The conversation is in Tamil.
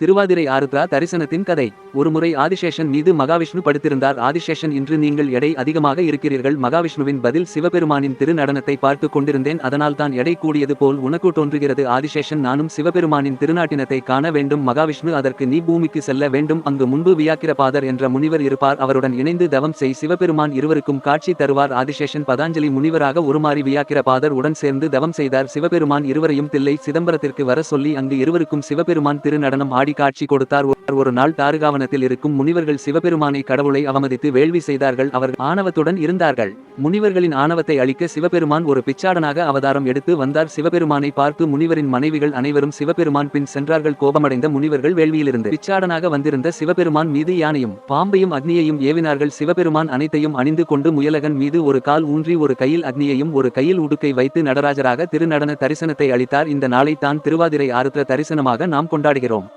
திருவாதிரை ஆருத்ரா தரிசனத்தின் கதை. ஒருமுறை ஆதிசேஷன் மீது மகாவிஷ்ணு படுத்திருந்தார். ஆதிசேஷன், இன்று நீங்கள் எடை அதிகமாக இருக்கிறீர்கள். மகாவிஷ்ணுவின் பதில்: சிவபெருமானின் திரு நடனத்தை பார்த்து கொண்டிருந்தேன், அதனால் தான் எடை கூடியது போல் உனக்கு தோன்றுகிறது. ஆதிசேஷன்: நானும் சிவபெருமானின் திருநாட்டினத்தை காண வேண்டும். மகாவிஷ்ணு: அதற்கு நீ பூமிக்கு செல்ல வேண்டும். அங்கு முன்பு வியாக்கிரபாதர் என்ற முனிவர் இருப்பார். அவருடன் இணைந்து தவம் செய். சிவபெருமான் இருவருக்கும் காட்சி தருவார். ஆதிசேஷன் பதாஞ்சலி முனிவராக உருமாறி வியாக்கிரபாதர் உடன் சேர்ந்து தவம் செய்தார். சிவபெருமான் இருவரையும் தில்லை சிதம்பரத்திற்கு வர சொல்லி அங்கு இருவருக்கும் சிவபெருமான் திரு நடனம் ஆடி காட்சி கொடுத்தார். ஒரு நாள் தாருகாவனத்தில் இருக்கும் முனிவர்கள் சிவபெருமானை, கடவுளை அவமதித்து வேள்வி செய்தார்கள். அவர்கள் ஆணவத்துடன் இருந்தார்கள். முனிவர்களின் ஆணவத்தை அழிக்க சிவபெருமான் ஒரு பிச்சாடனாக அவதாரம் எடுத்து வந்தார். சிவபெருமானை பார்த்து முனிவரின் மனைவிகள் அனைவரும் சிவபெருமான் பின் சென்றார்கள். கோபமடைந்த முனிவர்கள் வேள்வியிலிருந்து பிச்சாடனாக வந்திருந்த சிவபெருமான் மீது யானையும் பாம்பையும் அக்னியையும் ஏவினார்கள். சிவபெருமான் அனைத்தையும் அணிந்து கொண்டு முயலகன் மீது ஒரு கால் ஊன்றி ஒரு கையில் அக்னியையும் ஒரு கையில் உடுக்கை வைத்து நடராஜராக திருநடன தரிசனத்தை அளித்தார். இந்த நாளை தான் திருவாதிரை ஆருத்ர தரிசனமாக நாம் கொண்டாடுகிறோம்.